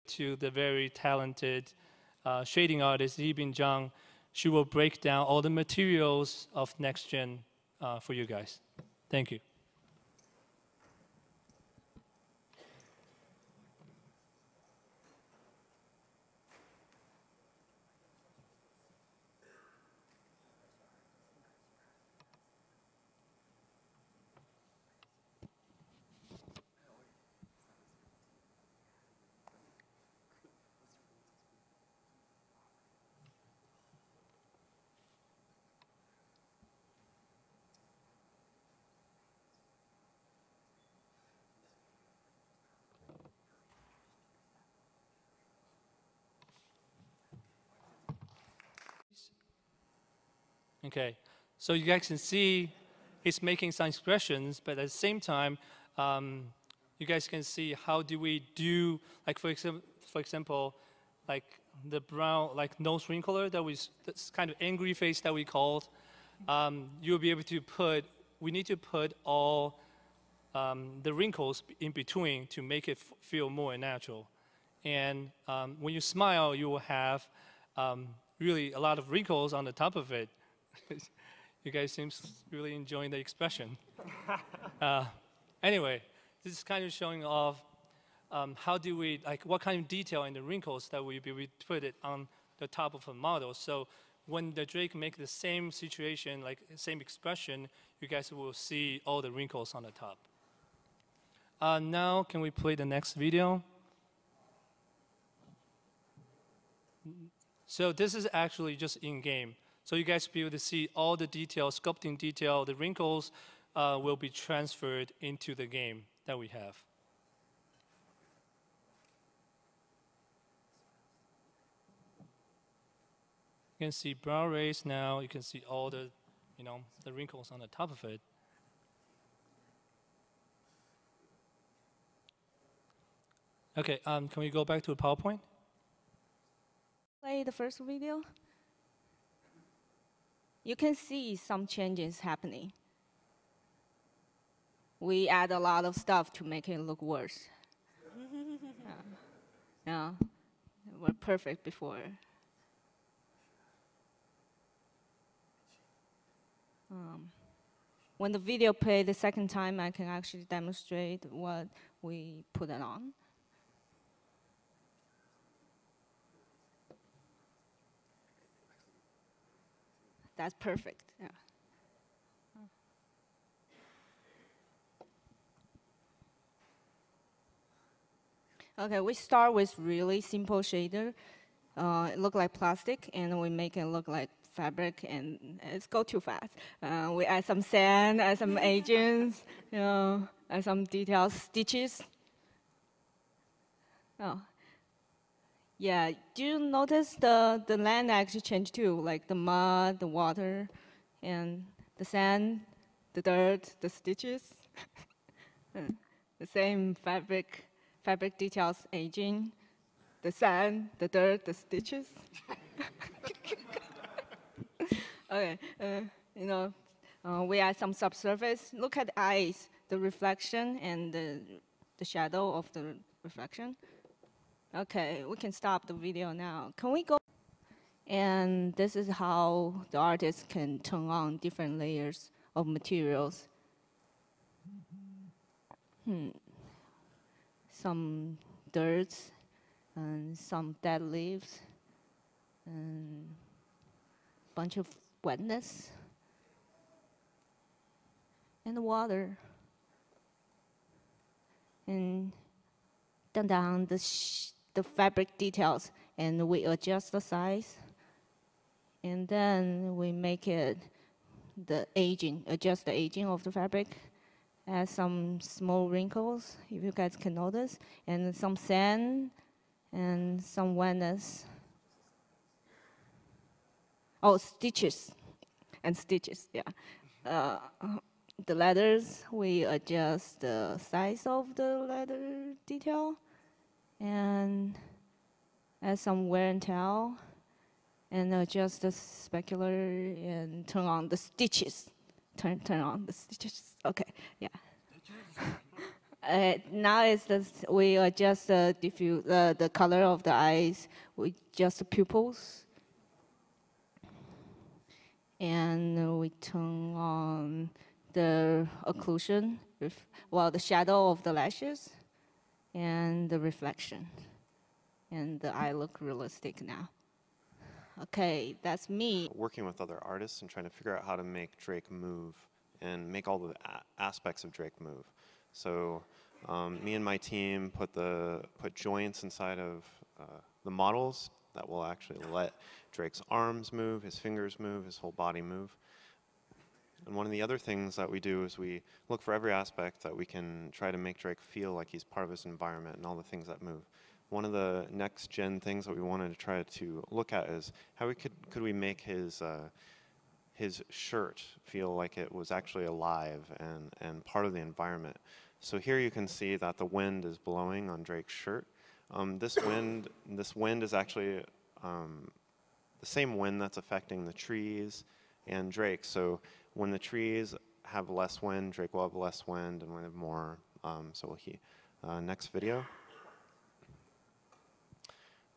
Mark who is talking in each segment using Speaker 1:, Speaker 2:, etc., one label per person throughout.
Speaker 1: to the very talented shading artist, Yibin Zhang. She will break down all the materials of next gen for you guys. Thank you. Okay, so you guys can see he's making some expressions, but at the same time, you guys can see how do we do, like for example, like the brown, like nose wrinkler that was this kind of angry face that we called. You'll be able to put, we need to put all the wrinkles in between to make it feel more natural. And when you smile, you will have really a lot of wrinkles on the top of it. You guys seem really enjoying the expression. Anyway, this is kind of showing off how do we, like what kind of detail in the wrinkles that we put it on the top of a model. So when the Drake make the same situation, like same expression, you guys will see all the wrinkles on the top. Now, can we play the next video? So this is actually just in-game. So you guys will be able to see all the details, sculpting detail, the wrinkles will be transferred into the game that we have. You can see brow rays now. You can see all the, the wrinkles on the top of it. Okay, can we go back to the PowerPoint?
Speaker 2: Play the first video. You can see some changes happening. We add a lot of stuff to make it look worse. Yeah, they were perfect before. When the video played the second time, I can actually demonstrate what we put it on. That's perfect, yeah. Okay, we start with really simple shader. It look like plastic, and we make it look like fabric, and it's go too fast. We add some sand, add some agents, add some details, stitches. Oh. Yeah, do you notice the land actually changed too? Like the mud, the water, and the sand, the dirt, the stitches. The same fabric details aging, the sand, the dirt, the stitches. Okay, we add some subsurface. Look at the eyes, the reflection and the shadow of the reflection. Okay, we can stop the video now. Can we go? And this is how the artist can turn on different layers of materials. Some dirt, and some dead leaves, and a bunch of wetness, and water. And down the fabric details, and we adjust the size, and then we make it the aging, adjust the aging of the fabric, add some small wrinkles, if you guys can notice, and some sand, and some wetness. Oh, stitches, and stitches, yeah. The letters, we adjust the size of the letter detail, and add some wear and tear, and adjust the specular, and turn on the stitches. Turn on the stitches. Okay, yeah. Now it's we adjust the color of the eyes with just the pupils. And we turn on the occlusion, the shadow of the lashes, and the reflection. And the eye look realistic now. Okay, that's me.
Speaker 3: Working with other artists and trying to figure out how to make Drake move and make all the aspects of Drake move. So me and my team put joints inside of the models that will actually let Drake's arms move, his fingers move, his whole body move. And one of the other things that we do is we look for every aspect that we can try to make Drake feel like he's part of his environment and all the things that move. One of the next gen things that we wanted to try to look at is how could we make his shirt feel like it was actually alive and part of the environment. So here you can see that the wind is blowing on Drake's shirt. This wind is actually the same wind that's affecting the trees and Drake. So when the trees have less wind, Drake will have less wind, and when they have more, so will he. Next video.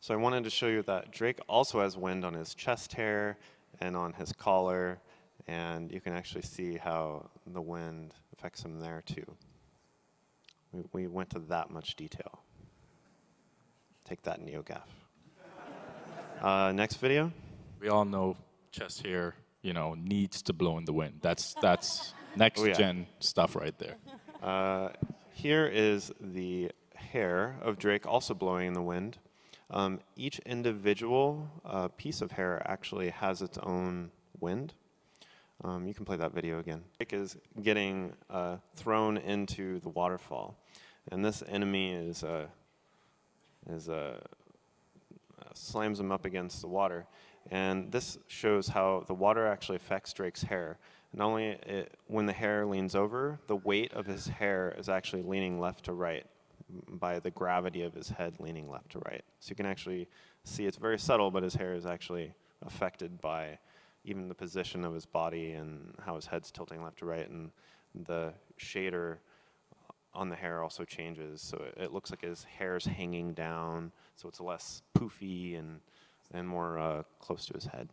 Speaker 3: So I wanted to show you that Drake also has wind on his chest hair and on his collar, and you can actually see how the wind affects him there too. We went to that much detail. Take that, NeoGAF. Next video.
Speaker 4: We all know chest hair, needs to blow in the wind. That's next gen stuff right there.
Speaker 3: Here is the hair of Drake also blowing in the wind. Each individual piece of hair actually has its own wind. You can play that video again. Drake is getting thrown into the waterfall, and this enemy slams him up against the water. And this shows how the water actually affects Drake's hair. Not only when the hair leans over, the weight of his hair is actually leaning left to right by the gravity of his head leaning left to right. So you can actually see it's very subtle, but his hair is actually affected by even the position of his body and how his head's tilting left to right, and the shader on the hair also changes. So it looks like his hair's hanging down, so it's less poofy and more close to his head.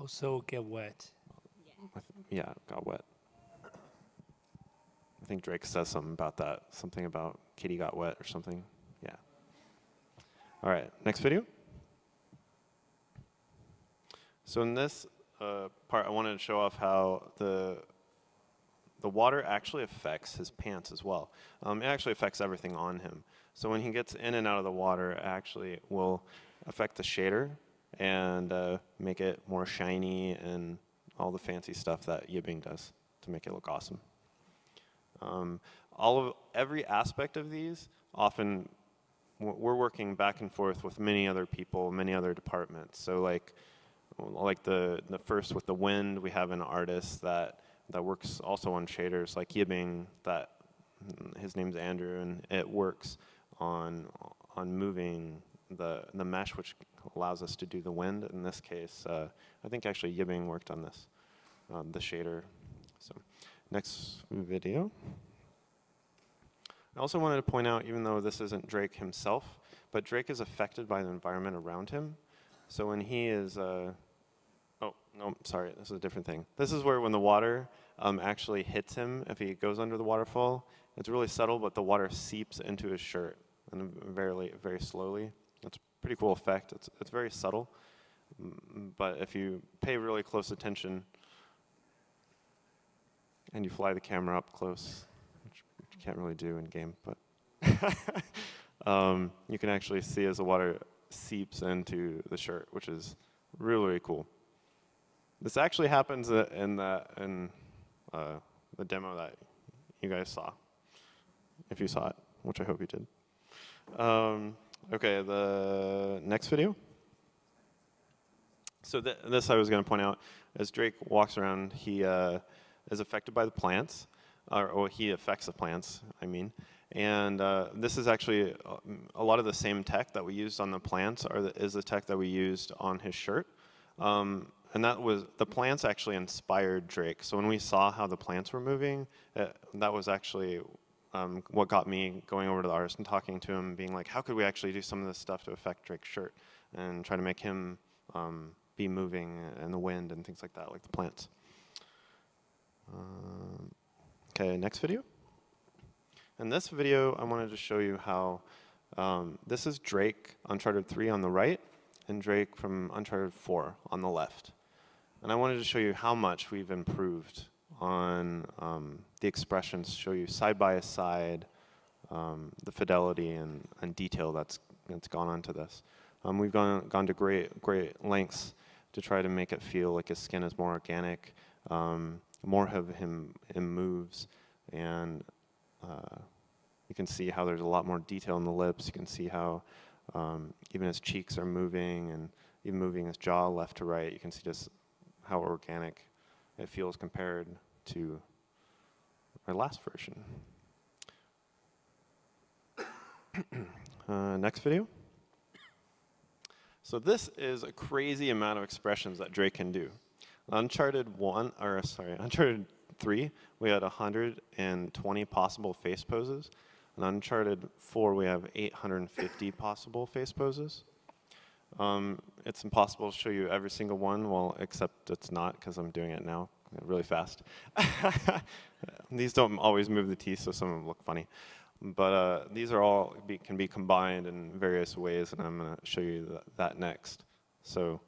Speaker 1: Also get wet.
Speaker 3: Yeah, it got wet. I think Drake says something about that. Something about Kitty got wet or something. Yeah. All right, next video. So in this part, I wanted to show off how the water actually affects his pants as well. It actually affects everything on him. So when he gets in and out of the water, it actually will affect the shader and make it more shiny and all the fancy stuff that Yibing does to make it look awesome. Every aspect of these, often we're working back and forth with many other people, many other departments. So like the first with the wind, we have an artist that works also on shaders, like Yibing, that his name's Andrew, and it works on moving the mesh, which allows us to do the wind. In this case, I think actually Yibing worked on this, the shader. So next video. I also wanted to point out, even though this isn't Drake himself, but Drake is affected by the environment around him. So when he is, oh, no, sorry, this is a different thing. This is where when the water actually hits him, if he goes under the waterfall, it's really subtle, but the water seeps into his shirt, and very, very slowly. It's a pretty cool effect. It's very subtle, but if you pay really close attention and you fly the camera up close, which you can't really do in game, but you can actually see as the water seeps into the shirt, which is really, really cool. This actually happens in the demo that you guys saw, if you saw it, which I hope you did. Okay, the next video. So this I was going to point out, as Drake walks around, he is affected by the plants, or he affects the plants, I mean. And this is actually a lot of the same tech that we used on the plants is the tech that we used on his shirt. and that was, the plants actually inspired Drake. So when we saw how the plants were moving, that was actually what got me going over to the artist and talking to him, being like, how could we actually do some of this stuff to affect Drake's shirt and try to make him be moving in the wind and things like that, like the plants. Okay, next video. In this video, I wanted to show you how this is Drake, Uncharted 3 on the right, and Drake from Uncharted 4 on the left. And I wanted to show you how much we've improved on the expressions, show you side by side the fidelity and detail that's gone onto this. We've gone to great lengths to try to make it feel like his skin is more organic, more of him moves, and you can see how there's a lot more detail in the lips. You can see how even his cheeks are moving, and even moving his jaw left to right. You can see just how organic it feels compared to our last version. Next video. So this is a crazy amount of expressions that Drake can do. Uncharted 3, we had 120 possible face poses. In Uncharted 4, we have 850 possible face poses. It's impossible to show you every single one, well, except it's not, because I'm doing it now really fast. These don't always move the teeth, so some of them look funny. But these are all can be combined in various ways, and I'm going to show you that next. So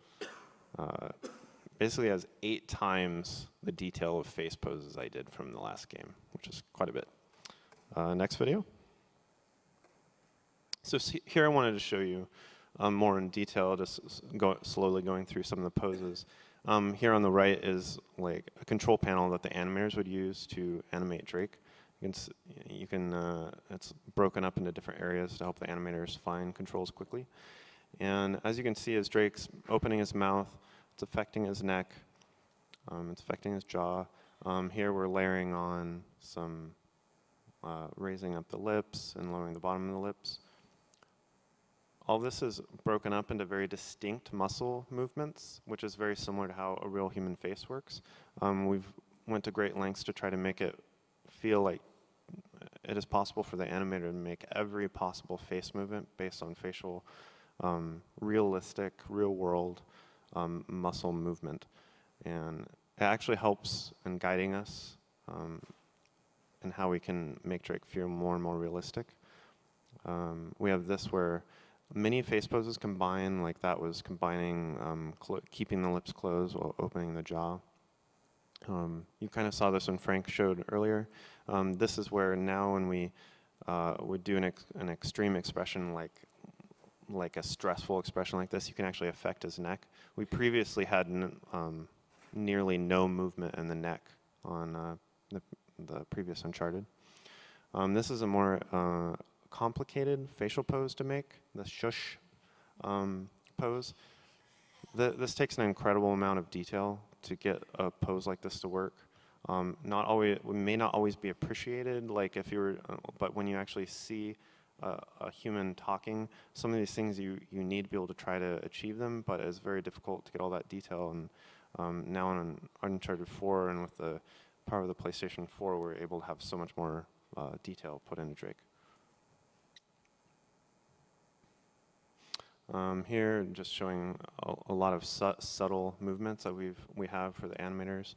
Speaker 3: basically it has 8 times the detail of face poses I did from the last game, which is quite a bit. Next video. So here I wanted to show you more in detail, just slowly going through some of the poses. Here on the right is like a control panel that the animators would use to animate Drake. It's broken up into different areas to help the animators find controls quickly. And as you can see, as Drake's opening his mouth, it's affecting his neck, it's affecting his jaw. Here we're layering on some raising up the lips and lowering the bottom of the lips. All this is broken up into very distinct muscle movements, which is very similar to how a real human face works. We've went to great lengths to try to make it feel like it is possible for the animator to make every possible face movement based on facial, realistic, real-world muscle movement. And it actually helps in guiding us in how we can make Drake feel more and more realistic. We have this where many face poses combine, like that was combining keeping the lips closed while opening the jaw. You kind of saw this when Frank showed earlier. This is where now when we would do an extreme expression like a stressful expression like this, you can actually affect his neck. We previously had nearly no movement in the neck on the previous Uncharted. This is a more complicated facial pose to make, the shush pose. This takes an incredible amount of detail to get a pose like this to work. It may not always be appreciated, like if you were, but when you actually see a human talking, some of these things you need to be able to try to achieve them, but it's very difficult to get all that detail. And now in Uncharted 4 and with the power of the PlayStation 4, we're able to have so much more detail put into Drake. Here, just showing a lot of subtle movements that we have for the animators.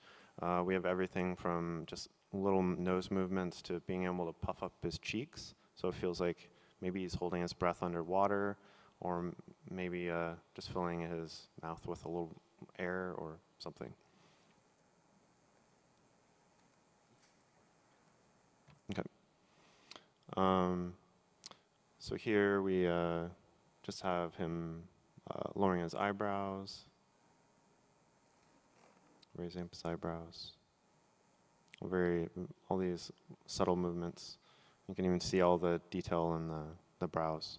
Speaker 3: We have everything from just little nose movements to being able to puff up his cheeks, so it feels like maybe he's holding his breath underwater, or maybe just filling his mouth with a little air or something. Okay. So here we just have him lowering his eyebrows, raising up his eyebrows. All these subtle movements. You can even see all the detail in the brows.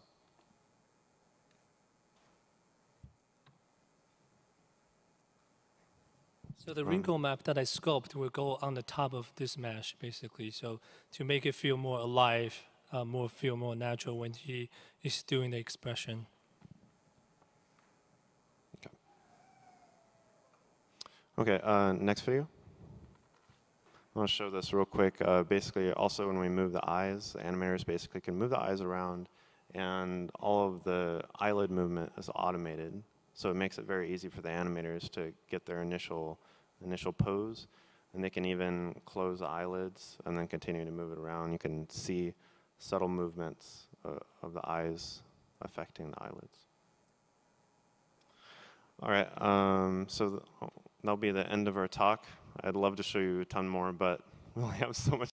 Speaker 1: So the wrinkle map that I sculpt will go on the top of this mesh, basically. So to make it feel more alive, feel more natural when he is doing the expression.
Speaker 3: Okay. Okay, next video. I want to show this real quick. Basically, also when we move the eyes, the animators basically can move the eyes around, and all of the eyelid movement is automated. So it makes it very easy for the animators to get their initial pose, and they can even close the eyelids and then continue to move it around. You can see subtle movements of the eyes affecting the eyelids. All right, so that'll be the end of our talk. I'd love to show you a ton more, but we only have so much